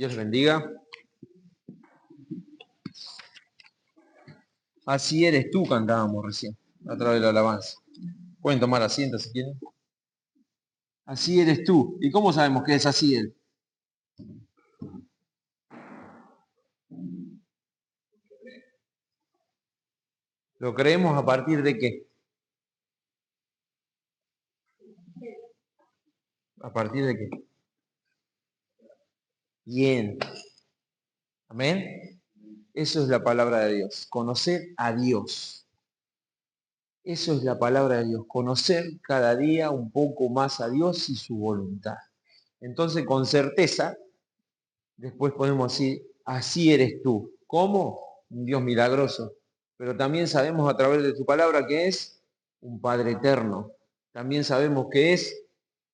Dios bendiga. Así eres tú, cantábamos recién, a través de la alabanza. Pueden tomar asiento si quieren. Así eres tú. ¿Y cómo sabemos que es así él? ¿Lo creemos a partir de qué? ¿A partir de qué? Bien. Amén. Eso es la palabra de Dios. Conocer a Dios. Eso es la palabra de Dios. Conocer cada día un poco más a Dios y su voluntad. Entonces, con certeza, después podemos decir, así eres tú. ¿Cómo? Un Dios milagroso. Pero también sabemos a través de tu palabra que es un Padre eterno. También sabemos que es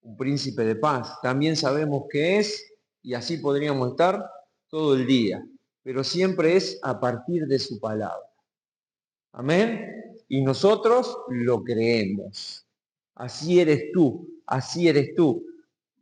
un príncipe de paz. También sabemos que es, y así podríamos estar todo el día. Pero siempre es a partir de su palabra. Amén. Y nosotros lo creemos. Así eres tú, así eres tú.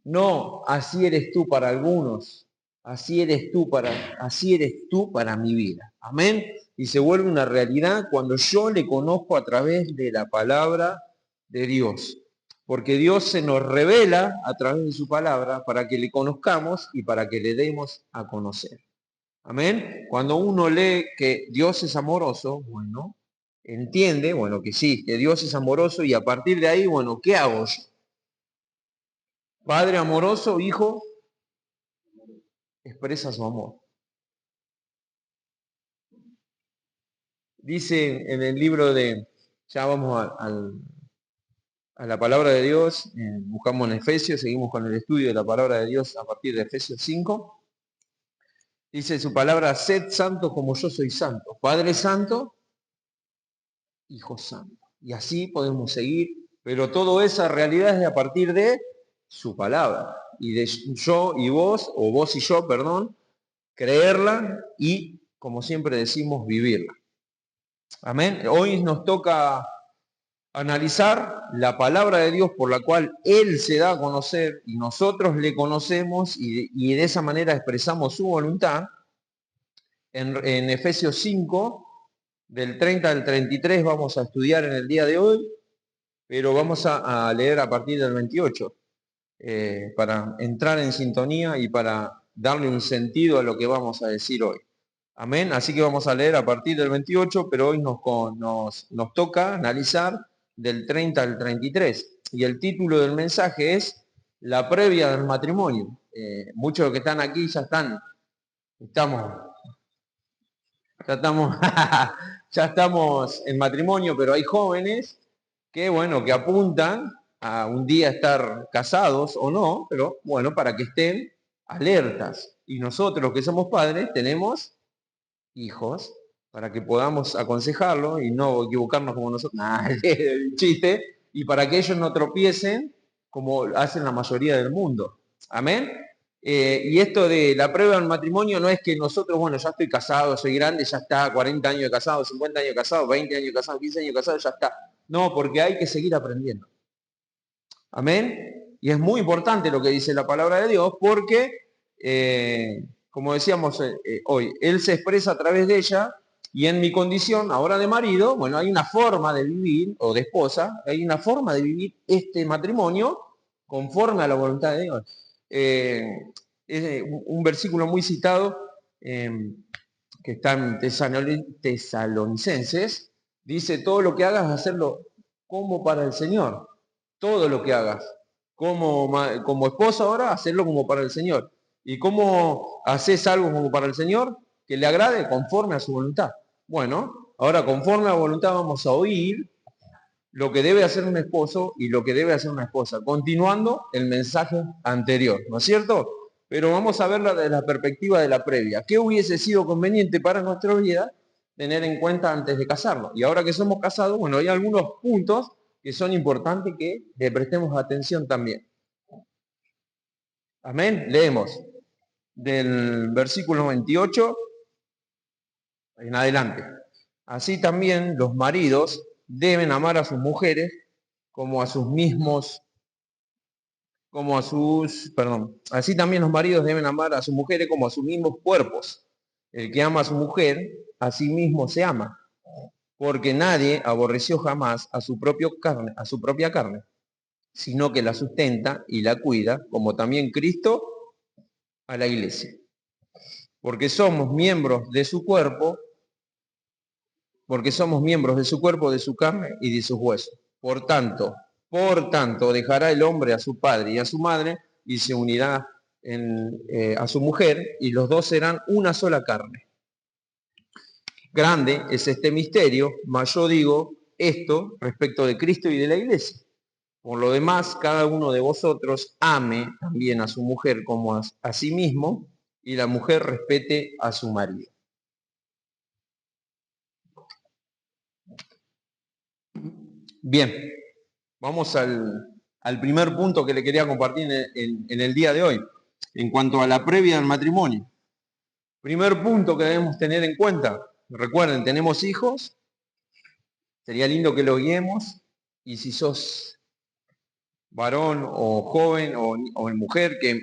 No, así eres tú para algunos. Así eres tú para mi vida. Amén. Y se vuelve una realidad cuando yo le conozco a través de la palabra de Dios. Porque Dios se nos revela a través de su palabra para que le conozcamos y para que le demos a conocer. Amén. Cuando uno lee que Dios es amoroso, bueno, entiende, bueno, que sí, que Dios es amoroso y a partir de ahí, bueno, ¿qué hago yo? Padre amoroso, hijo, expresa su amor. Dice en el libro de, ya vamos a la palabra de Dios, buscamos en Efesios, seguimos con el estudio de la palabra de Dios a partir de Efesios 5. Dice su palabra, sed santos como yo soy santo. Padre santo, hijo santo. Y así podemos seguir, pero toda esa realidad es a partir de su palabra. Y de yo y vos, o vos y yo, perdón, creerla y, como siempre decimos, vivirla. Amén. Hoy nos toca analizar la palabra de Dios por la cual Él se da a conocer y nosotros le conocemos y de esa manera expresamos su voluntad. En Efesios 5, del 30 al 33 vamos a estudiar en el día de hoy, pero vamos a leer a partir del 28 para entrar en sintonía y para darle un sentido a lo que vamos a decir hoy. Amén. Así que vamos a leer a partir del 28, pero hoy nos toca analizar del 30 al 33. Y el título del mensaje es La previa del matrimonio. Muchos de los que están aquí ya ya estamos en matrimonio, pero hay jóvenes que, bueno, que apuntan a un día estar casados o no, pero bueno, para que estén alertas. Y nosotros, los que somos padres, tenemos hijos para que podamos aconsejarlo y no equivocarnos como nosotros, nada, el chiste, y para que ellos no tropiecen como hacen la mayoría del mundo. Amén. Y esto de la prueba del matrimonio no es que nosotros, bueno, ya estoy casado, soy grande, ya está, 40 años de casado, 50 años de casado, 20 años de casado, 15 años de casado, ya está. No, porque hay que seguir aprendiendo. Amén. Y es muy importante lo que dice la palabra de Dios porque, como decíamos hoy, Él se expresa a través de ella y en mi condición ahora de marido, bueno, hay una forma de vivir, o de esposa, hay una forma de vivir este matrimonio conforme a la voluntad de Dios. Es un versículo muy citado que está en Tesalonicenses, dice, todo lo que hagas, hacerlo como para el Señor. Todo lo que hagas. Como esposa ahora, hacerlo como para el Señor. ¿Y cómo haces algo como para el Señor? Que le agrade conforme a su voluntad. Bueno, ahora conforme a la voluntad vamos a oír lo que debe hacer un esposo y lo que debe hacer una esposa, continuando el mensaje anterior, ¿no es cierto? Pero vamos a verla desde la perspectiva de la previa. ¿Qué hubiese sido conveniente para nuestra vida tener en cuenta antes de casarnos? Y ahora que somos casados, bueno, hay algunos puntos que son importantes que le prestemos atención también. Amén. Leemos del versículo 28 en adelante. Así también los maridos deben amar a sus mujeres como a sus mismos como a sus, perdón, así también los maridos deben amar a sus mujeres como a sus mismos cuerpos. El que ama a su mujer, a sí mismo se ama, porque nadie aborreció jamás a su propia carne, sino que la sustenta y la cuida, como también Cristo a la iglesia. Porque somos miembros de su cuerpo, de su carne y de sus huesos. Por tanto, dejará el hombre a su padre y a su madre y se unirá a su mujer y los dos serán una sola carne. Grande es este misterio, mas yo digo esto respecto de Cristo y de la iglesia. Por lo demás, cada uno de vosotros ame también a su mujer como a sí mismo y la mujer respete a su marido. Bien, vamos al primer punto que le quería compartir en el día de hoy, en cuanto a la previa del matrimonio. Primer punto que debemos tener en cuenta, recuerden, tenemos hijos, sería lindo que los guiemos, y si sos varón o joven o mujer que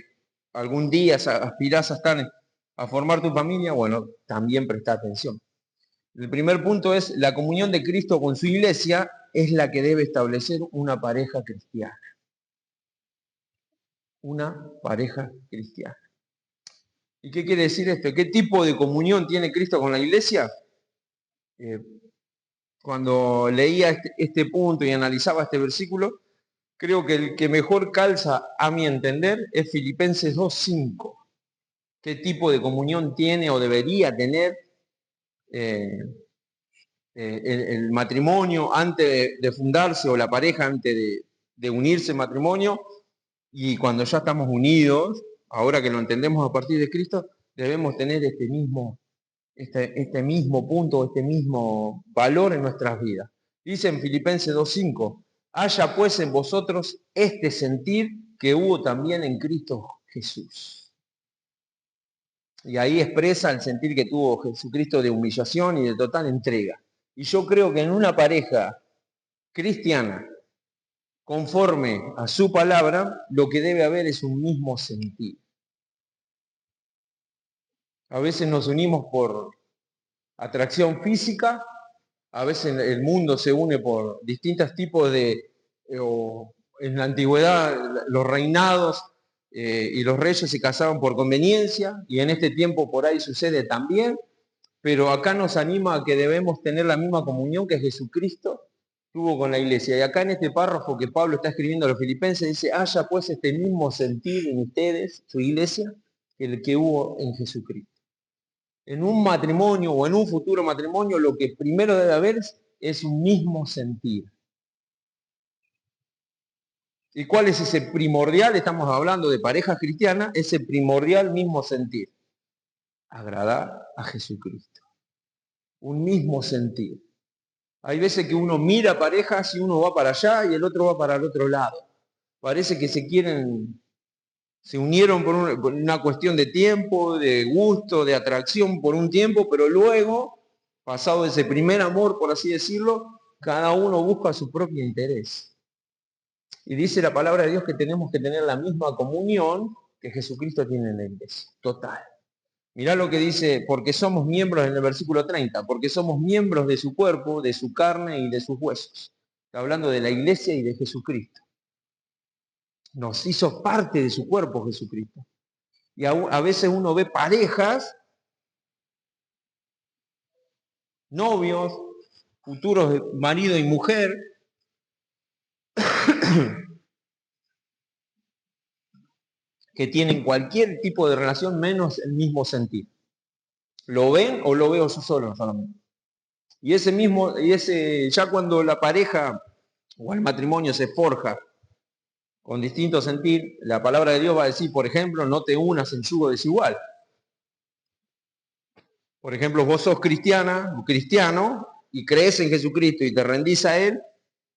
algún día aspirás a estar a formar tu familia, bueno, también presta atención. El primer punto es la comunión de Cristo con su iglesia es la que debe establecer una pareja cristiana. Una pareja cristiana. ¿Y qué quiere decir esto? ¿Qué tipo de comunión tiene Cristo con la iglesia? Cuando leía este punto y analizaba este versículo, creo que el que mejor calza a mi entender es Filipenses 2:5. ¿Qué tipo de comunión tiene o debería tener el matrimonio antes de fundarse o la pareja antes de unirse en matrimonio? Y cuando ya estamos unidos, ahora que lo entendemos a partir de Cristo, debemos tener este mismo punto, este mismo valor en nuestras vidas. Dice en Filipenses 2:5, haya pues en vosotros este sentir que hubo también en Cristo Jesús. Y ahí expresa el sentir que tuvo Jesucristo de humillación y de total entrega. Y yo creo que en una pareja cristiana, conforme a su palabra, lo que debe haber es un mismo sentir. A veces nos unimos por atracción física, a veces el mundo se une por distintos tipos en la antigüedad los reinados y los reyes se casaban por conveniencia, y en este tiempo por ahí sucede también, pero acá nos anima a que debemos tener la misma comunión que Jesucristo tuvo con la iglesia. Y acá en este párrafo que Pablo está escribiendo a los filipenses dice, haya pues este mismo sentir en ustedes, su iglesia, que el que hubo en Jesucristo. En un matrimonio o en un futuro matrimonio, lo que primero debe haber es un mismo sentir. ¿Y cuál es ese primordial? Estamos hablando de parejas cristianas, ese primordial mismo sentir. Agradar a Jesucristo. Un mismo sentir. Hay veces que uno mira parejas y uno va para allá y el otro va para el otro lado. Parece que se unieron por una cuestión de tiempo, de gusto, de atracción por un tiempo, pero luego, pasado ese primer amor, por así decirlo, cada uno busca su propio interés. Y dice la palabra de Dios que tenemos que tener la misma comunión que Jesucristo tiene en la iglesia. Total. Mirá lo que dice, porque somos miembros en el versículo 30, porque somos miembros de su cuerpo, de su carne y de sus huesos. Está hablando de la iglesia y de Jesucristo. Nos hizo parte de su cuerpo Jesucristo. Y a veces uno ve parejas, novios, futuros marido y mujer, que tienen cualquier tipo de relación menos el mismo sentir. ¿Lo ven o lo veo yo solo solamente? Y ya cuando la pareja o el matrimonio se forja con distinto sentir, la palabra de Dios va a decir, por ejemplo, no te unas en yugo desigual. Por ejemplo, vos sos cristiana o cristiano y crees en Jesucristo y te rendís a Él,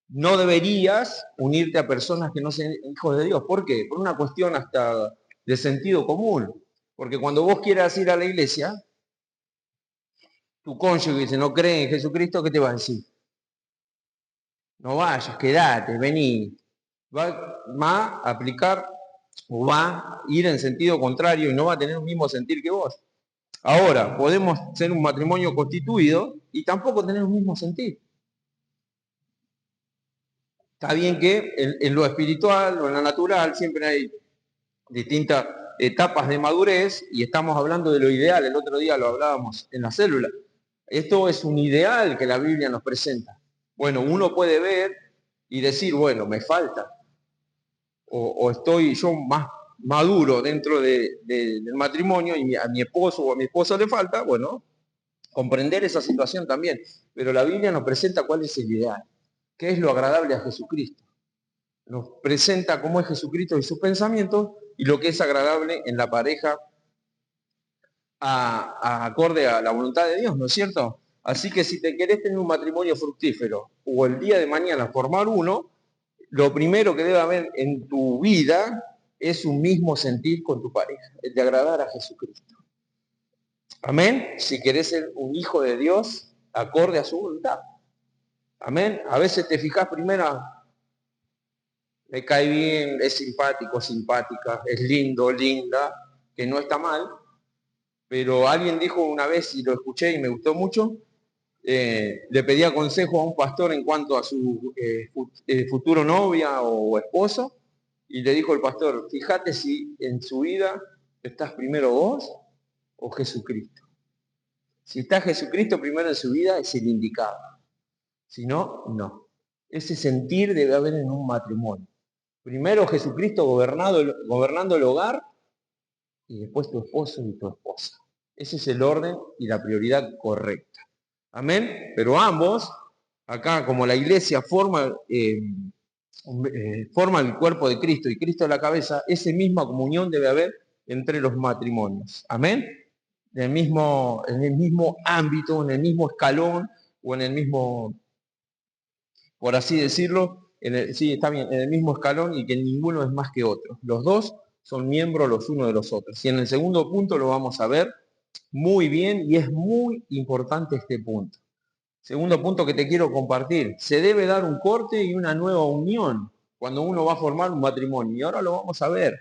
no deberías unirte a personas que no sean hijos de Dios. ¿Por qué? Por una cuestión hasta de sentido común. Porque cuando vos quieras ir a la iglesia, tu cónyuge si no cree en Jesucristo, ¿qué te va a decir? No vayas, quédate, vení. Va a aplicar o va a ir en sentido contrario y no va a tener un mismo sentir que vos. Ahora, podemos ser un matrimonio constituido y tampoco tener un mismo sentir. Está bien que en lo espiritual o en lo natural siempre hay distintas etapas de madurez y estamos hablando de lo ideal. El otro día lo hablábamos en la célula. Esto es un ideal que la Biblia nos presenta. Bueno, uno puede ver y decir, bueno, me falta, o estoy yo más maduro dentro del matrimonio y a mi esposo o a mi esposa le falta, bueno, comprender esa situación también. Pero la Biblia nos presenta cuál es el ideal, qué es lo agradable a Jesucristo. Nos presenta cómo es Jesucristo y sus pensamientos y lo que es agradable en la pareja acorde a la voluntad de Dios, ¿no es cierto? Así que si te querés tener un matrimonio fructífero o el día de mañana formar uno, lo primero que debe haber en tu vida es un mismo sentir con tu pareja, el de agradar a Jesucristo. Amén. Si querés ser un hijo de Dios, acorde a su voluntad. Amén. A veces te fijas primero, me cae bien, es simpático, simpática, es lindo, linda, que no está mal, pero alguien dijo una vez, y lo escuché y me gustó mucho, le pedía consejo a un pastor en cuanto a su futuro novia o esposo, y le dijo el pastor, fíjate si en su vida estás primero vos o Jesucristo. Si está Jesucristo primero en su vida, es el indicado. Si no, no. Ese sentir debe haber en un matrimonio. Primero Jesucristo gobernando el hogar y después tu esposo y tu esposa. Ese es el orden y la prioridad correcta. Amén. Pero ambos, acá como la iglesia forma el cuerpo de Cristo y Cristo la cabeza, esa misma comunión debe haber entre los matrimonios. Amén. En el mismo ámbito, en el mismo escalón o en el mismo, por así decirlo, sí, está bien, en el mismo escalón y que ninguno es más que otro. Los dos son miembros los unos de los otros. Y en el segundo punto lo vamos a ver muy bien y es muy importante este punto. Segundo punto que te quiero compartir. Se debe dar un corte y una nueva unión cuando uno va a formar un matrimonio. Y ahora lo vamos a ver.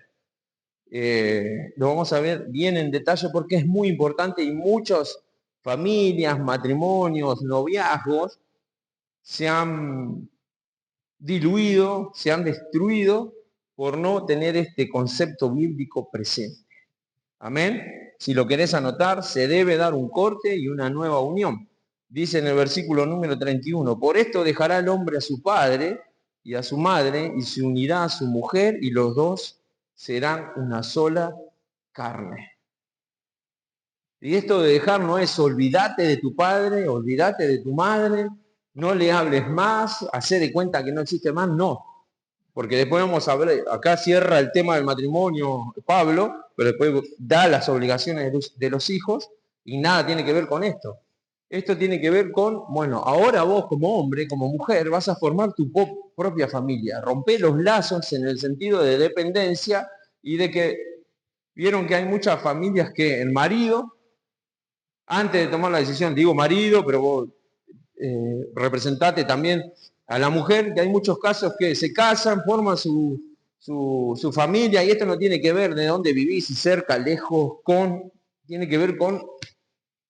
Lo vamos a ver bien en detalle porque es muy importante y muchas familias, matrimonios, noviazgos se han diluido, se han destruido por no tener este concepto bíblico presente. Amén. Si lo querés anotar, se debe dar un corte y una nueva unión. Dice en el versículo número 31, por esto dejará el hombre a su padre y a su madre y se unirá a su mujer y los dos serán una sola carne. Y esto de dejar no es olvídate de tu padre, olvídate de tu madre, no le hables más, hacer de cuenta que no existe más, no. Porque después vamos a ver, acá cierra el tema del matrimonio Pablo, pero después da las obligaciones de los hijos y nada tiene que ver con esto. Esto tiene que ver con, bueno, ahora vos como hombre, como mujer, vas a formar tu propia familia. Romper los lazos en el sentido de dependencia y de que vieron que hay muchas familias que el marido, antes de tomar la decisión, digo marido, pero vos representate también a la mujer, que hay muchos casos que se casan, forman su familia, y esto no tiene que ver de dónde vivís, si cerca, lejos, tiene que ver con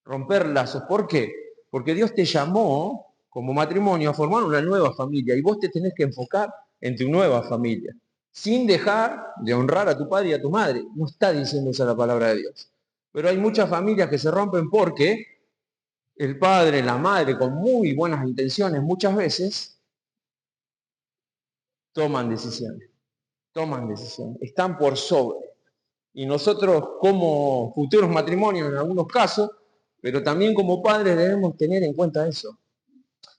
romper lazos. ¿Por qué? Porque Dios te llamó como matrimonio a formar una nueva familia y vos te tenés que enfocar en tu nueva familia, sin dejar de honrar a tu padre y a tu madre. No está diciendo esa la palabra de Dios. Pero hay muchas familias que se rompen porque el padre, la madre, con muy buenas intenciones muchas veces, toman decisiones, están por sobre. Y nosotros como futuros matrimonios en algunos casos, pero también como padres debemos tener en cuenta eso.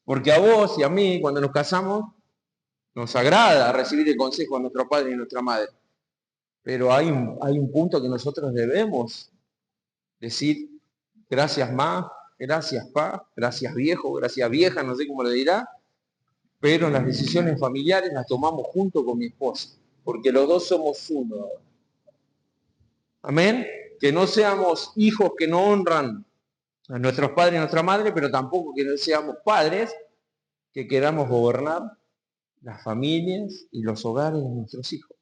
Porque a vos y a mí, cuando nos casamos, nos agrada recibir el consejo de nuestro padre y nuestra madre. Pero hay un punto que nosotros debemos decir, gracias ma, gracias pa, gracias viejo, gracias vieja, no sé cómo le dirá, pero las decisiones familiares las tomamos junto con mi esposa, porque los dos somos uno. Amén. Que no seamos hijos que no honran a nuestros padres y a nuestra madre, pero tampoco que no seamos padres que queramos gobernar las familias y los hogares de nuestros hijos.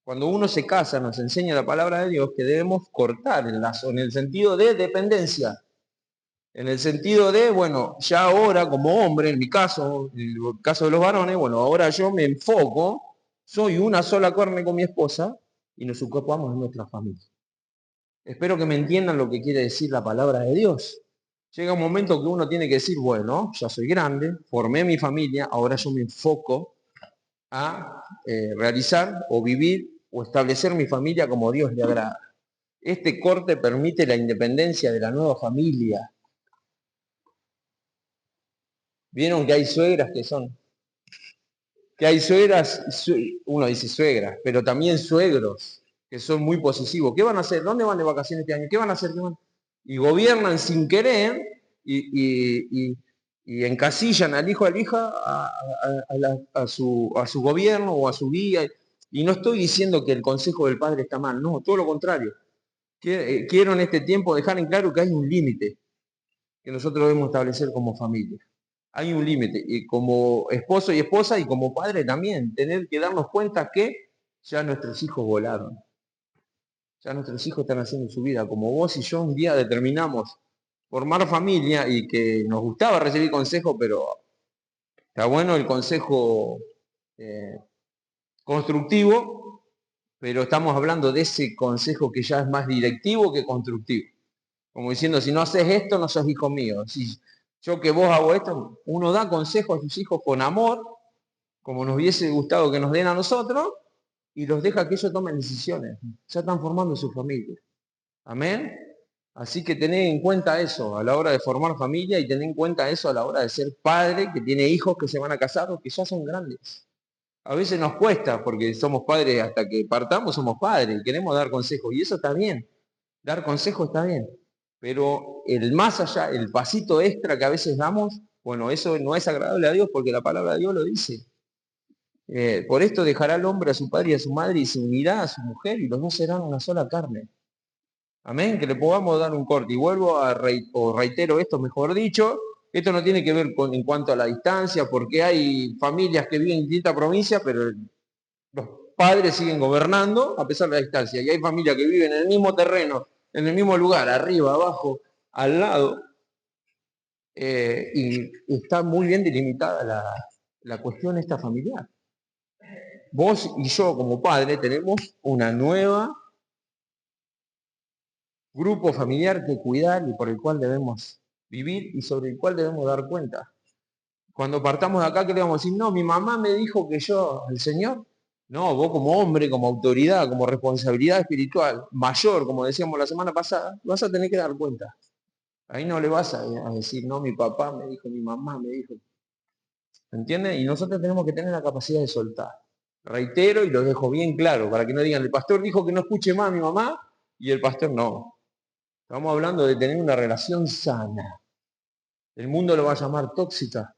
Cuando uno se casa, nos enseña la palabra de Dios que debemos cortar el lazo, en el sentido de dependencia. En el sentido de, bueno, ya ahora como hombre, en mi caso, en el caso de los varones, bueno, ahora yo me enfoco, soy una sola carne con mi esposa y nos ocupamos de nuestra familia. Espero que me entiendan lo que quiere decir la palabra de Dios. Llega un momento que uno tiene que decir, bueno, ya soy grande, formé mi familia, ahora yo me enfoco a realizar o vivir o establecer mi familia como Dios le agrada. Este corte permite la independencia de la nueva familia. Vieron que hay suegras que hay suegras, uno dice suegras, pero también suegros que son muy posesivos. ¿Qué van a hacer? ¿Dónde van de vacaciones este año? ¿Qué van a hacer? Y gobiernan sin querer y encasillan al hijo o a la hija a su gobierno o a su guía. Y no estoy diciendo que el consejo del padre está mal, no, todo lo contrario. Quiero en este tiempo dejar en claro que hay un límite que nosotros debemos establecer como familia. Hay un límite, y como esposo y esposa y como padre también, tener que darnos cuenta que ya nuestros hijos volaron. Ya nuestros hijos están haciendo su vida, como vos y yo un día determinamos formar familia y que nos gustaba recibir consejo, pero está bueno el consejo constructivo, pero estamos hablando de ese consejo que ya es más directivo que constructivo. Como diciendo, si no haces esto, no sos hijo mío. Si yo que vos hago esto, uno da consejo a sus hijos con amor, como nos hubiese gustado que nos den a nosotros, y los deja que ellos tomen decisiones. Ya están formando su familia. Amén. Así que tened en cuenta eso a la hora de formar familia y tened en cuenta eso a la hora de ser padre, que tiene hijos que se van a casar o que ya son grandes. A veces nos cuesta porque somos padres, hasta que partamos somos padres y queremos dar consejos. Y eso está bien. Dar consejo está bien. Pero el más allá, el pasito extra que a veces damos, bueno, eso no es agradable a Dios porque la palabra de Dios lo dice. Por esto dejará el hombre a su padre y a su madre y se unirá a su mujer y los dos serán una sola carne. Amén, que le podamos dar un corte. Y vuelvo o reitero esto, mejor dicho, esto no tiene que ver en cuanto a la distancia, porque hay familias que viven en distintas provincias, pero los padres siguen gobernando a pesar de la distancia. Y hay familias que viven en el mismo terreno, en el mismo lugar, arriba, abajo, al lado, y está muy bien delimitada la cuestión esta familiar. Vos y yo como padre tenemos una nueva grupo familiar que cuidar y por el cual debemos vivir y sobre el cual debemos dar cuenta. Cuando partamos de acá, ¿qué le vamos a decir? No, mi mamá me dijo que yo, el Señor. No, vos como hombre, como autoridad, como responsabilidad espiritual mayor, como decíamos la semana pasada, vas a tener que dar cuenta. Ahí no le vas a decir, no, mi papá me dijo, mi mamá me dijo. ¿Entiendes? Y nosotros tenemos que tener la capacidad de soltar. Reitero y lo dejo bien claro, para que no digan, el pastor dijo que no escuche más a mi mamá y el pastor no. Estamos hablando de tener una relación sana. El mundo lo va a llamar tóxica,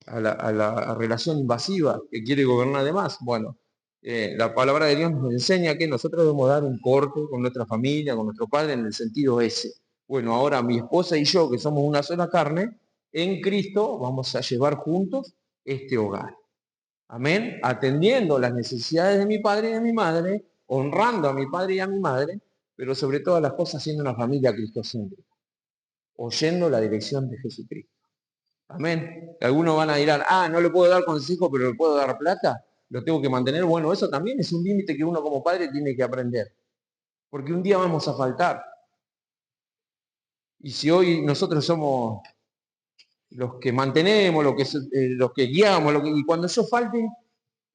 a la relación invasiva que quiere gobernar de más. Bueno, la palabra de Dios nos enseña que nosotros debemos dar un corte con nuestra familia, con nuestro padre, en el sentido ese. Bueno, ahora mi esposa y yo, que somos una sola carne, en Cristo vamos a llevar juntos este hogar. Amén. Atendiendo las necesidades de mi padre y de mi madre, honrando a mi padre y a mi madre, pero sobre todas las cosas siendo una familia cristocéntrica, oyendo la dirección de Jesucristo. Amén. Algunos van a decir, no le puedo dar consejo, pero le puedo dar plata, lo tengo que mantener. Bueno, eso también es un límite que uno como padre tiene que aprender, porque un día vamos a faltar. Y si hoy nosotros somos los que mantenemos, los que guiamos, y cuando yo falte,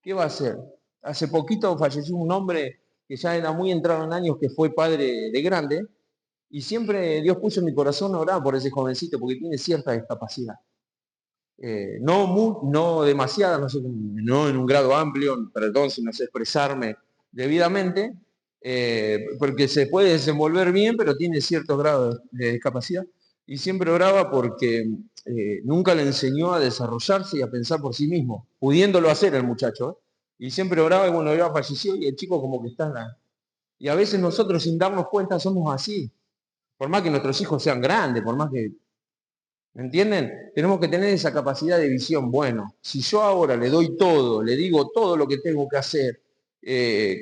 ¿qué va a hacer? Hace poquito falleció un hombre que ya era muy entrado en años, que fue padre de grande, y siempre Dios puso en mi corazón orar por ese jovencito, porque tiene cierta discapacidad. No demasiada, no en un grado amplio, perdón si no sé expresarme debidamente, porque se puede desenvolver bien, pero tiene ciertos grados de discapacidad. Y siempre oraba porque nunca le enseñó a desarrollarse y a pensar por sí mismo, pudiéndolo hacer el muchacho. Y siempre oraba y bueno, ya falleció y el chico como que está. Y a veces nosotros sin darnos cuenta somos así. Por más que nuestros hijos sean grandes, por más que, ¿me entienden? Tenemos que tener esa capacidad de visión. Bueno, si yo ahora le doy todo, le digo todo lo que tengo que hacer,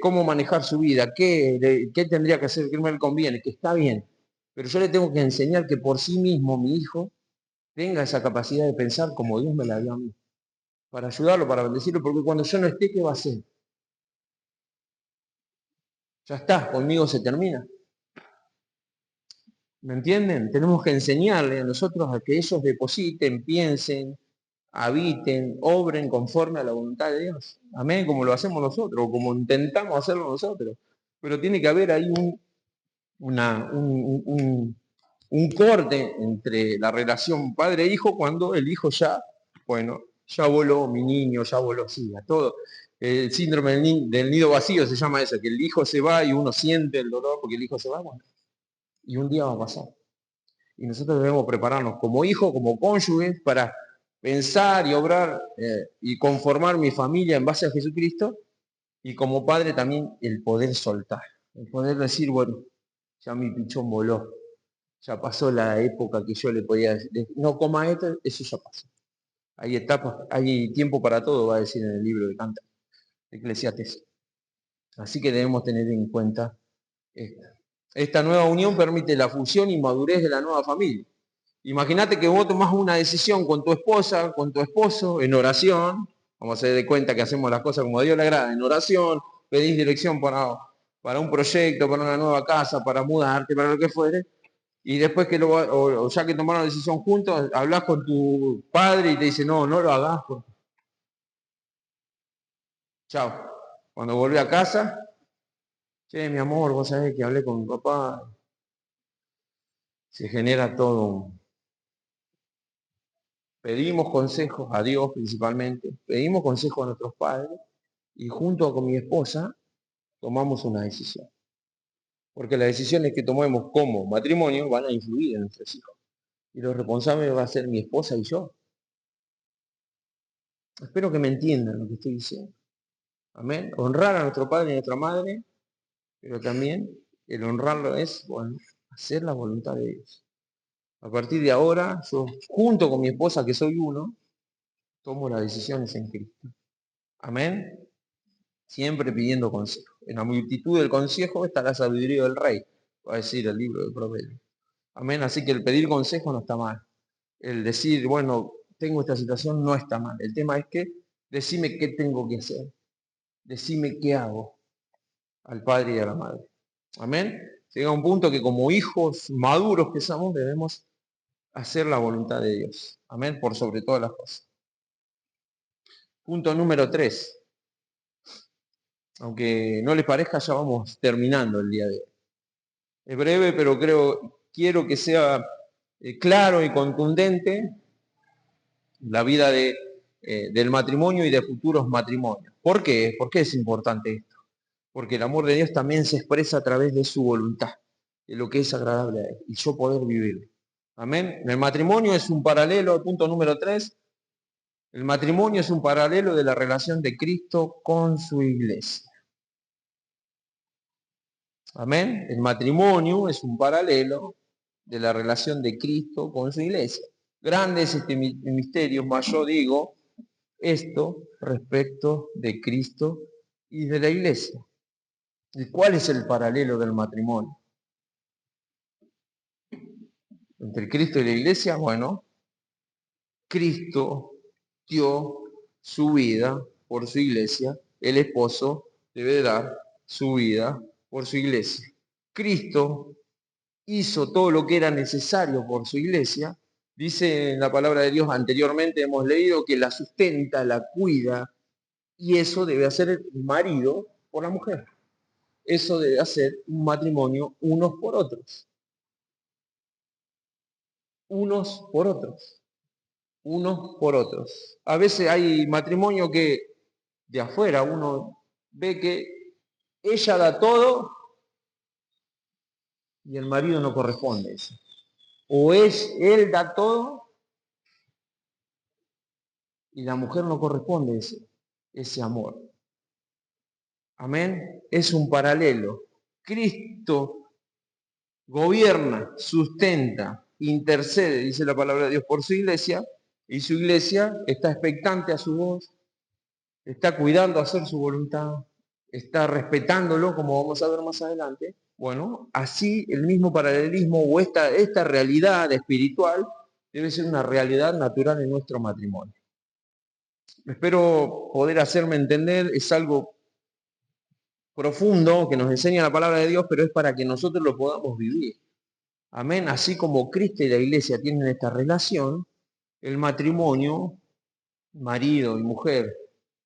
cómo manejar su vida, qué tendría que hacer, qué no le conviene, que está bien. Pero yo le tengo que enseñar que por sí mismo mi hijo tenga esa capacidad de pensar como Dios me la dio a mí, para ayudarlo, para bendecirlo, porque cuando yo no esté, ¿qué va a hacer? Ya está, conmigo se termina. ¿Me entienden? Tenemos que enseñarle a nosotros a que ellos depositen, piensen, habiten, obren conforme a la voluntad de Dios. Amén, como lo hacemos nosotros, o como intentamos hacerlo nosotros. Pero tiene que haber ahí un corte entre la relación padre-hijo cuando el hijo ya, bueno, ya voló mi niño, ya voló, sí, a todo. El síndrome del nido vacío se llama eso, que el hijo se va y uno siente el dolor porque el hijo se va, bueno, y un día va a pasar. Y nosotros debemos prepararnos como hijos, como cónyuges, para pensar y obrar y conformar mi familia en base a Jesucristo, y como padre también el poder soltar, el poder decir, bueno, ya mi pichón voló, ya pasó la época que yo le podía decir, no coma esto, eso ya pasó. Hay etapas, hay tiempo para todo, va a decir en el libro de Cantares, Eclesiastés. Así que debemos tener en cuenta esta. Esta nueva unión permite la fusión y madurez de la nueva familia. Imagínate que vos tomás una decisión con tu esposa, con tu esposo, en oración, vamos a dar cuenta que hacemos las cosas como a Dios le agrada, en oración, pedís dirección para un proyecto, para una nueva casa, para mudarte, para lo que fuere, y después que o ya que tomaron la decisión juntos, hablas con tu padre y te dice, no, no lo hagas. Chao. Cuando volví a casa, che, mi amor, vos sabés que hablé con mi papá, se genera todo pedimos consejos a Dios principalmente, pedimos consejos a nuestros padres y junto con mi esposa tomamos una decisión. Porque las decisiones que tomemos como matrimonio van a influir en nuestros hijos. Y los responsables va a ser mi esposa y yo. Espero que me entiendan lo que estoy diciendo. Amén. Honrar a nuestro padre y a nuestra madre, pero también el honrarlo es, bueno, hacer la voluntad de Dios. A partir de ahora, yo junto con mi esposa, que soy uno, tomo las decisiones en Cristo. Amén. Siempre pidiendo consejo. En la multitud del consejo está la sabiduría del rey, va a decir el libro de Proverbios. Amén. Así que el pedir consejo no está mal. El decir, bueno, tengo esta situación no está mal. El tema es que decime qué tengo que hacer. Decime qué hago al padre y a la madre. Amén. Llega un punto que como hijos maduros que somos debemos hacer la voluntad de Dios. Amén. Por sobre todas las cosas. Punto número 3. Aunque no les parezca, ya vamos terminando el día de hoy. Es breve, pero quiero que sea claro y contundente la vida del matrimonio y de futuros matrimonios. ¿Por qué? ¿Por qué es importante esto? Porque el amor de Dios también se expresa a través de su voluntad, de lo que es agradable a Él, y yo poder vivirlo. Amén. El matrimonio es un paralelo, punto número 3, el matrimonio es un paralelo de la relación de Cristo con su iglesia. Amén. El matrimonio es un paralelo de la relación de Cristo con su iglesia. Grande es este misterio, mas yo digo esto respecto de Cristo y de la iglesia. ¿Y cuál es el paralelo del matrimonio? Entre Cristo y la iglesia, bueno, Cristo dio su vida por su iglesia, el esposo debe dar su vida por su iglesia. Cristo hizo todo lo que era necesario por su iglesia. Dice en la palabra de Dios, anteriormente hemos leído que la sustenta, la cuida, y eso debe hacer el marido por la mujer. Eso debe hacer un matrimonio unos por otros. Unos por otros. Unos por otros. A veces hay matrimonio que de afuera uno ve que ella da todo y el marido no corresponde a eso. O él da todo y la mujer no corresponde a ese amor. Amén. Es un paralelo. Cristo gobierna, sustenta, intercede, dice la palabra de Dios, por su iglesia, y su iglesia está expectante a su voz, está cuidando hacer su voluntad, está respetándolo, como vamos a ver más adelante. Bueno, así el mismo paralelismo o esta realidad espiritual debe ser una realidad natural en nuestro matrimonio. Espero poder hacerme entender, es algo profundo que nos enseña la palabra de Dios, pero es para que nosotros lo podamos vivir. Amén. Así como Cristo y la iglesia tienen esta relación, el matrimonio, marido y mujer,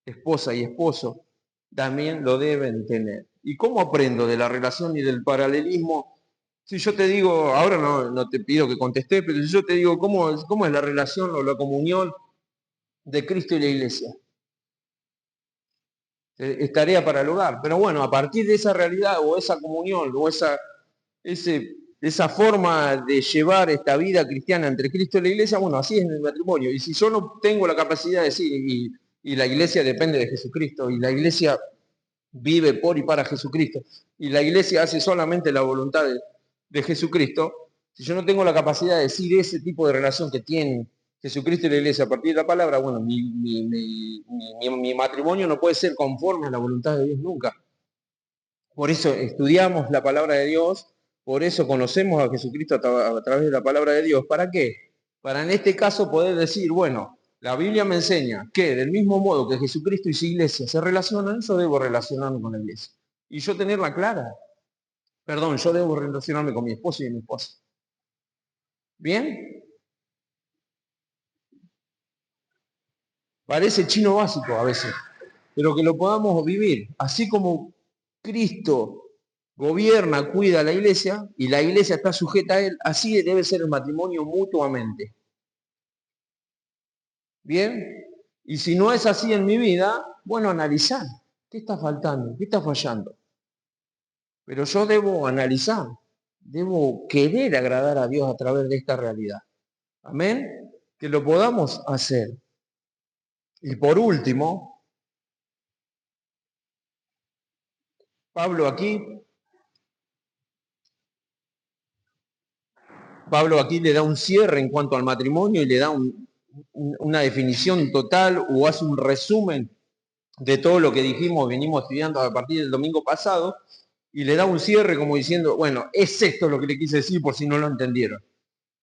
esposa y esposo, también lo deben tener. ¿Y cómo aprendo de la relación y del paralelismo? Si yo te digo, ahora no te pido que contestes, pero si yo te digo cómo es la relación o la comunión de Cristo y la iglesia, es tarea para el hogar. Pero bueno, a partir de esa realidad o esa comunión o esa forma de llevar esta vida cristiana entre Cristo y la iglesia, bueno, así es en el matrimonio. Y si yo no tengo la capacidad de decir, y la iglesia depende de Jesucristo, y la iglesia vive por y para Jesucristo, y la iglesia hace solamente la voluntad de Jesucristo, si yo no tengo la capacidad de decir ese tipo de relación que tienen Jesucristo y la iglesia a partir de la palabra, bueno, mi matrimonio no puede ser conforme a la voluntad de Dios nunca. Por eso estudiamos la palabra de Dios, por eso conocemos a Jesucristo a través de la palabra de Dios. ¿Para qué? Para en este caso poder decir, bueno, la Biblia me enseña que del mismo modo que Jesucristo y su iglesia se relacionan, yo debo relacionarme con la iglesia. Y yo tenerla clara. Perdón, yo debo relacionarme con mi esposo y mi esposa. ¿Bien? Parece chino básico a veces, pero que lo podamos vivir. Así como Cristo gobierna, cuida a la iglesia y la iglesia está sujeta a él, así debe ser el matrimonio mutuamente. ¿Bien? Y si no es así en mi vida, bueno, analizar. ¿Qué está faltando? ¿Qué está fallando? Pero yo debo analizar, debo querer agradar a Dios a través de esta realidad. Amén. Que lo podamos hacer. Y por último, Pablo aquí le da un cierre en cuanto al matrimonio y le da una definición total o hace un resumen de todo lo que dijimos, venimos estudiando a partir del domingo pasado, y le da un cierre como diciendo, bueno, es esto lo que le quise decir por si no lo entendieron.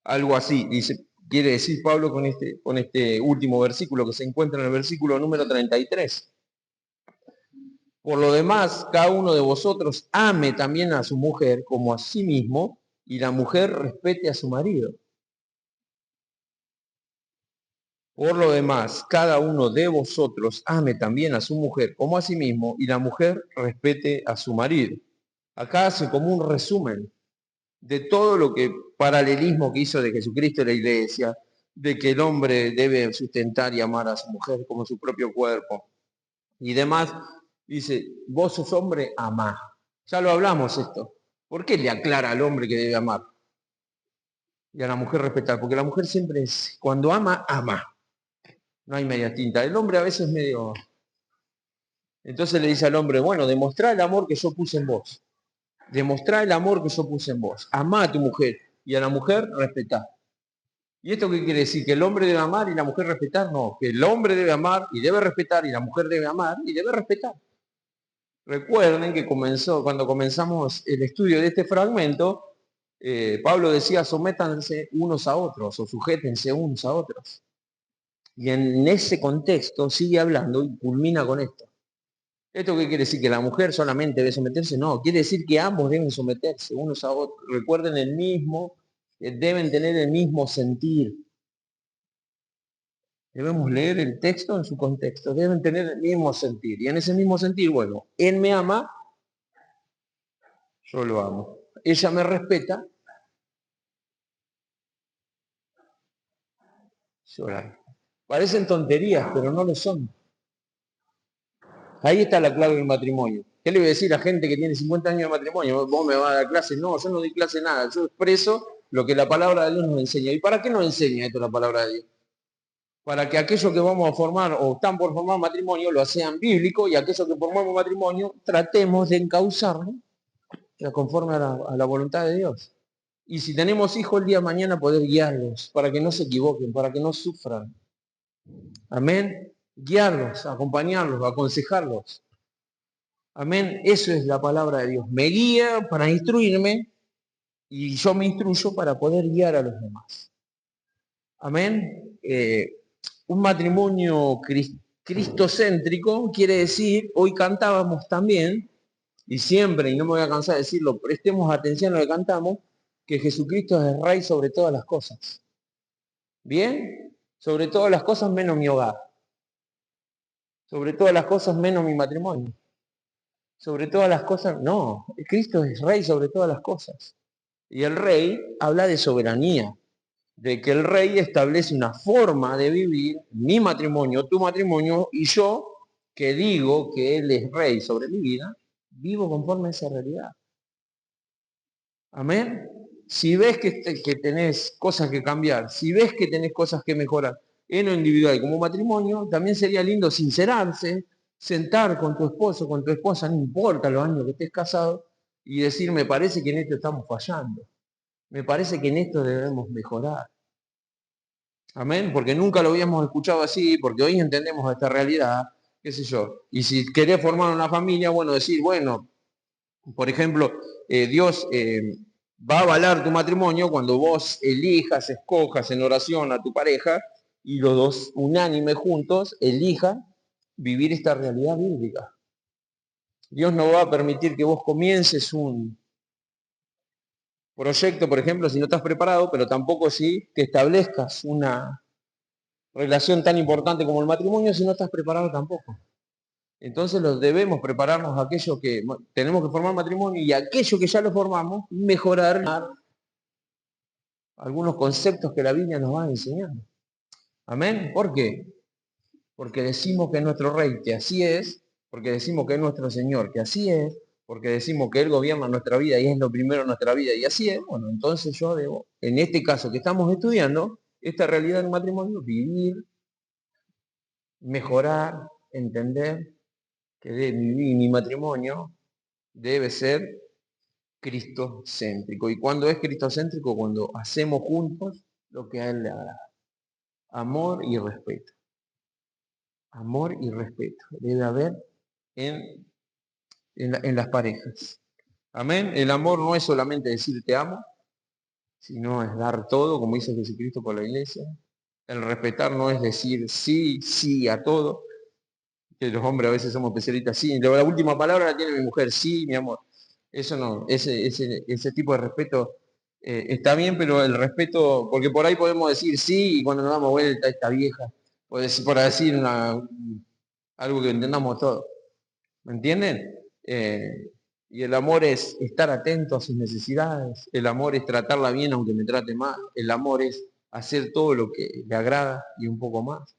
Algo así, quiere decir Pablo con este último versículo que se encuentra en el versículo número 33. Por lo demás, cada uno de vosotros ame también a su mujer como a sí mismo, y la mujer respete a su marido. Por lo demás, cada uno de vosotros ame también a su mujer como a sí mismo, y la mujer respete a su marido. Acá hace como un resumen de todo lo que paralelismo que hizo de Jesucristo y la iglesia, de que el hombre debe sustentar y amar a su mujer como su propio cuerpo. Y demás, dice, vos sos hombre, amá. Ya lo hablamos esto. ¿Por qué le aclara al hombre que debe amar? Y a la mujer respetar, porque la mujer siempre es, cuando ama, ama. No hay media tinta. El hombre a veces medio... Entonces le dice al hombre, bueno, demostrá el amor que yo puse en vos. Demostrá el amor que yo puse en vos. Amá a tu mujer. Y a la mujer, respetá. ¿Y esto qué quiere decir? ¿Que el hombre debe amar y la mujer respetar? No, que el hombre debe amar y debe respetar y la mujer debe amar y debe respetar. Recuerden que cuando comenzamos el estudio de este fragmento, Pablo decía, sométanse unos a otros o sujétense unos a otros. Y en ese contexto sigue hablando y culmina con esto. ¿Esto qué quiere decir? ¿Que la mujer solamente debe someterse? No, quiere decir que ambos deben someterse unos a otros. Recuerden deben tener el mismo sentir. Debemos leer el texto en su contexto, deben tener el mismo sentir. Y en ese mismo sentir, bueno, él me ama, yo lo amo. Ella me respeta, yo la amo. Parecen tonterías, pero no lo son. Ahí está la clave del matrimonio. ¿Qué le voy a decir a gente que tiene 50 años de matrimonio? Vos me vas a dar clase. No, yo no doy clase nada. Yo expreso lo que la palabra de Dios nos enseña. ¿Y para qué nos enseña esto la palabra de Dios? Para que aquellos que vamos a formar o están por formar matrimonio lo sean bíblico y aquellos que formamos matrimonio tratemos de encauzarlo conforme a la voluntad de Dios. Y si tenemos hijos el día de mañana, poder guiarlos para que no se equivoquen, para que no sufran. Amén. Guiarlos, acompañarlos, aconsejarlos. Amén. Eso es la palabra de Dios. Me guía para instruirme y yo me instruyo para poder guiar a los demás. Amén. Un matrimonio cristocéntrico quiere decir, hoy cantábamos también, y siempre, y no me voy a cansar de decirlo, prestemos atención a lo que cantamos, que Jesucristo es el Rey sobre todas las cosas. ¿Bien? Sobre todas las cosas menos mi hogar. Sobre todas las cosas menos mi matrimonio. Sobre todas las cosas, no, Cristo es Rey sobre todas las cosas. Y el Rey habla de soberanía, de que el Rey establece una forma de vivir, mi matrimonio, tu matrimonio, y yo, que digo que Él es Rey sobre mi vida, vivo conforme a esa realidad. Amén. Si ves que tenés cosas que cambiar, si ves que tenés cosas que mejorar en lo individual como matrimonio, también sería lindo sincerarse, sentar con tu esposo, con tu esposa, no importa los años que estés casado, y decir, me parece que en esto estamos fallando. Me parece que en esto debemos mejorar. Amén, porque nunca lo habíamos escuchado así, porque hoy entendemos esta realidad, qué sé yo. Y si querés formar una familia, bueno, decir, bueno, por ejemplo, Dios va a avalar tu matrimonio cuando vos elijas, escojas en oración a tu pareja y los dos unánimes juntos elijan vivir esta realidad bíblica. Dios no va a permitir que vos comiences un proyecto, por ejemplo, si no estás preparado, pero tampoco si que establezcas una relación tan importante como el matrimonio si no estás preparado tampoco. Entonces los debemos prepararnos a aquello que tenemos que formar matrimonio y aquello que ya lo formamos, mejorar algunos conceptos que la Biblia nos va enseñando. Amén. ¿Por qué? Porque decimos que es nuestro Rey, que así es, porque decimos que es nuestro Señor, que así es, porque decimos que Él gobierna nuestra vida y es lo primero en nuestra vida y así es. Bueno, entonces yo debo, en este caso que estamos estudiando, esta realidad del matrimonio, vivir, mejorar, entender que mi matrimonio debe ser cristocéntrico. ¿Y cuando es cristocéntrico? Cuando hacemos juntos lo que a Él le agrada. Amor y respeto. Amor y respeto. Debe haber en las parejas. Amén. El amor no es solamente decir te amo, sino es dar todo, como dice Jesucristo por la iglesia. El respetar no es decir sí, sí a todo, que los hombres a veces somos especialistas, sí, la última palabra la tiene mi mujer, sí, mi amor. Eso no, ese tipo de respeto está bien, pero el respeto, porque por ahí podemos decir sí y cuando nos damos vuelta esta vieja, por decir algo que entendamos todos. ¿Me entienden? Y el amor es estar atento a sus necesidades, el amor es tratarla bien aunque me trate mal, el amor es hacer todo lo que le agrada y un poco más.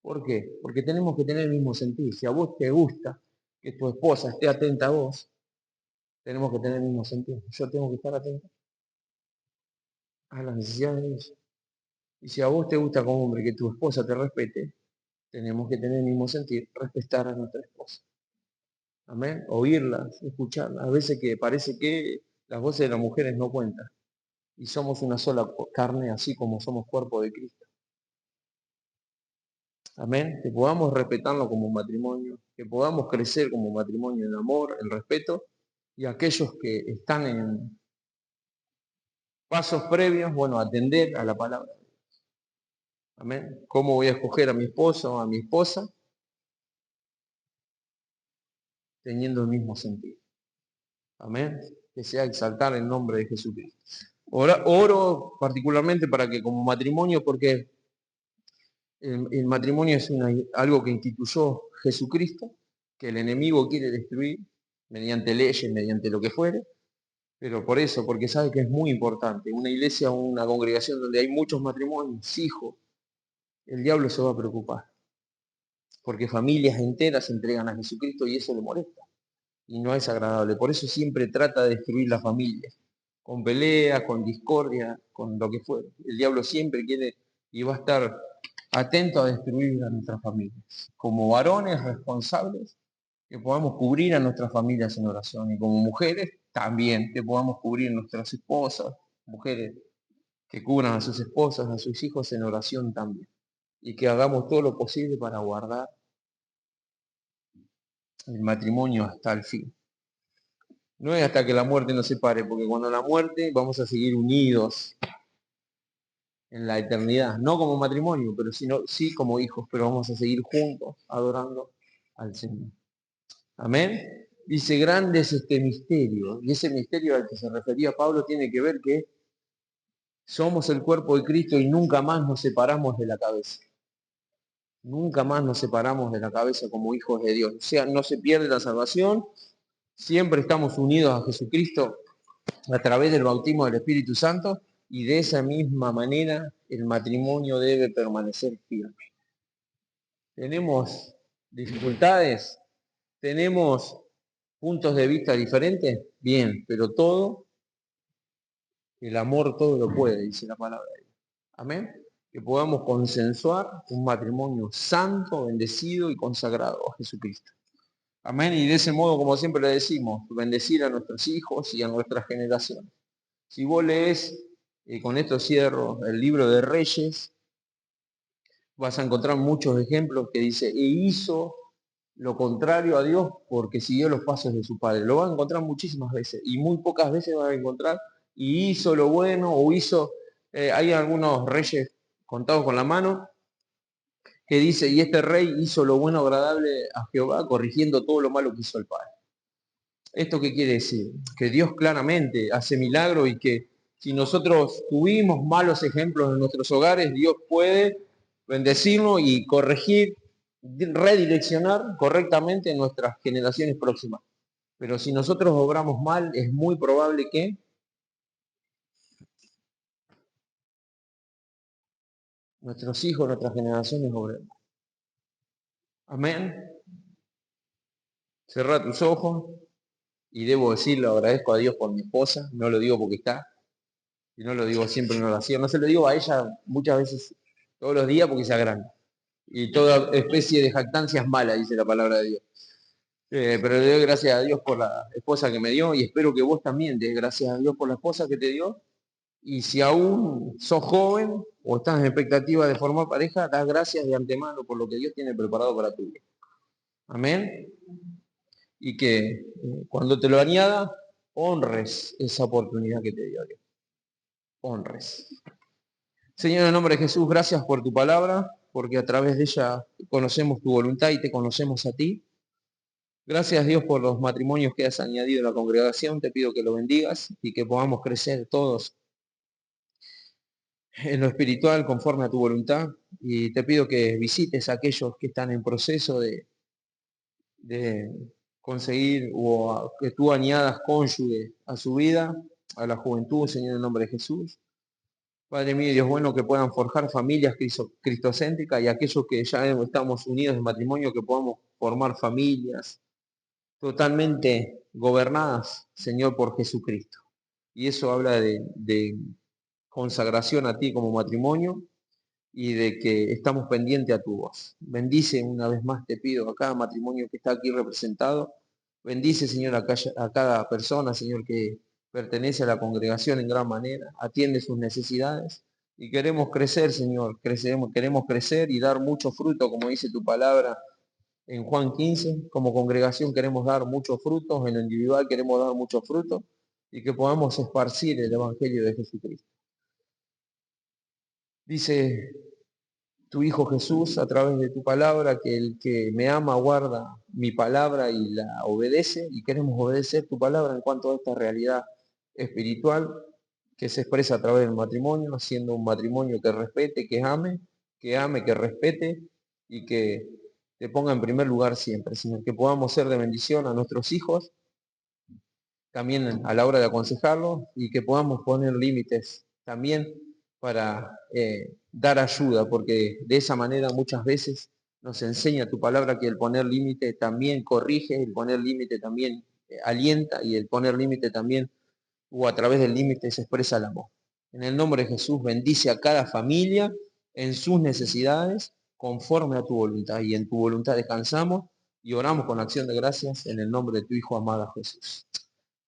¿Por qué? Porque tenemos que tener el mismo sentir. Si a vos te gusta que tu esposa esté atenta a vos, tenemos que tener el mismo sentir. Yo tengo que estar atento a las necesidades de ella. Y si a vos te gusta como hombre que tu esposa te respete, tenemos que tener el mismo sentir, respetar a nuestra esposa. Amén. Oírlas, escucharlas. A veces que parece que las voces de las mujeres no cuentan. Y somos una sola carne, así como somos cuerpo de Cristo. Amén. Que podamos respetarlo como matrimonio, que podamos crecer como matrimonio en amor, en respeto, y aquellos que están en pasos previos, bueno, atender a la palabra. Amén. ¿Cómo voy a escoger a mi esposo o a mi esposa? Teniendo el mismo sentido. Amén. Que sea exaltar el nombre de Jesucristo. Oro particularmente para que como matrimonio, porque el matrimonio es algo que instituyó Jesucristo, que el enemigo quiere destruir mediante leyes, mediante lo que fuere, pero por eso, porque sabe que es muy importante. Una iglesia o una congregación donde hay muchos matrimonios, hijos, el diablo se va a preocupar, porque familias enteras se entregan a Jesucristo y eso le molesta y no es agradable. Por eso siempre trata de destruir la familia, con pelea, con discordia, con lo que fuere. El diablo siempre quiere y va a estar atento a destruir a nuestras familias. Como varones responsables, que podamos cubrir a nuestras familias en oración. Y como mujeres, también que podamos cubrir a nuestras esposas, mujeres que cubran a sus esposas, a sus hijos en oración también. Y que hagamos todo lo posible para guardar el matrimonio hasta el fin. No es hasta que la muerte nos separe, porque cuando la muerte vamos a seguir unidos en la eternidad, no como matrimonio, pero sí como hijos, pero vamos a seguir juntos adorando al Señor. Amén. Dice, grande es este misterio, y ese misterio al que se refería Pablo tiene que ver que somos el cuerpo de Cristo y nunca más nos separamos de la cabeza. Nunca más nos separamos de la cabeza como hijos de Dios. O sea, no se pierde la salvación, siempre estamos unidos a Jesucristo a través del bautismo del Espíritu Santo, y de esa misma manera el matrimonio debe permanecer firme. Tenemos dificultades, tenemos puntos de vista diferentes, bien, pero todo, el amor todo lo puede, dice la palabra de Dios. Amén. Que podamos consensuar un matrimonio santo, bendecido y consagrado a Jesucristo. Amén. Y de ese modo, como siempre le decimos, bendecir a nuestros hijos y a nuestras generaciones. Si vos lees, con esto cierro, el libro de Reyes, vas a encontrar muchos ejemplos que dice, e hizo lo contrario a Dios porque siguió los pasos de su padre. Lo vas a encontrar muchísimas veces y muy pocas veces vas a encontrar y hizo lo bueno o hizo, hay algunos reyes contados con la mano que dice, y este rey hizo lo bueno agradable a Jehová corrigiendo todo lo malo que hizo el padre. ¿Esto qué quiere decir? Que Dios claramente hace milagros y que si nosotros tuvimos malos ejemplos en nuestros hogares, Dios puede bendecirnos y corregir, redireccionar correctamente en nuestras generaciones próximas. Pero si nosotros obramos mal, es muy probable que nuestros hijos, nuestras generaciones obren. Amén. Cerra tus ojos y debo decirlo, agradezco a Dios por mi esposa, no lo digo porque está, y no lo digo siempre en oración, no se lo digo a ella muchas veces todos los días porque se agranda. Y toda especie de jactancia es mala, dice la palabra de Dios. Pero le doy gracias a Dios por la esposa que me dio y espero que vos también des gracias a Dios por la esposa que te dio. Y si aún sos joven o estás en expectativa de formar pareja, das gracias de antemano por lo que Dios tiene preparado para tu vida. Amén. Y que cuando te lo añada, honres esa oportunidad que te dio Dios. Honres. Señor, en el nombre de Jesús, gracias por tu palabra, porque a través de ella conocemos tu voluntad y te conocemos a ti. Gracias Dios por los matrimonios que has añadido a la congregación. Te pido que lo bendigas y que podamos crecer todos en lo espiritual conforme a tu voluntad. Y te pido que visites a aquellos que están en proceso de conseguir o que tú añadas cónyuge a su vida, a la juventud, Señor, en el nombre de Jesús. Padre mío, Dios bueno, que puedan forjar familias cristocéntricas y aquellos que ya estamos unidos en matrimonio, que podamos formar familias totalmente gobernadas, Señor, por Jesucristo. Y eso habla de consagración a ti como matrimonio y de que estamos pendientes a tu voz. Bendice una vez más, te pido, a cada matrimonio que está aquí representado. Bendice, Señor, a cada persona, Señor, que pertenece a la congregación en gran manera. Atiende sus necesidades. Y queremos crecer, Señor. Queremos crecer y dar mucho fruto, como dice tu palabra en Juan 15. Como congregación queremos dar muchos frutos. En lo individual queremos dar muchos frutos. Y que podamos esparcir el Evangelio de Jesucristo. Dice tu Hijo Jesús a través de tu palabra, que el que me ama guarda mi palabra y la obedece, y queremos obedecer tu palabra en cuanto a esta realidad espiritual que se expresa a través del matrimonio, siendo un matrimonio que respete, que ame, que respete y que te ponga en primer lugar siempre, Señor, que podamos ser de bendición a nuestros hijos, también a la hora de aconsejarlos, y que podamos poner límites también para dar ayuda, porque de esa manera muchas veces nos enseña tu palabra que el poner límite también corrige, el poner límite también alienta, y el poner límite también, o a través del límite se expresa el amor. En el nombre de Jesús, bendice a cada familia en sus necesidades conforme a tu voluntad, y en tu voluntad descansamos y oramos con acción de gracias en el nombre de tu Hijo amado Jesús.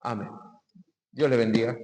Amén. Dios le bendiga.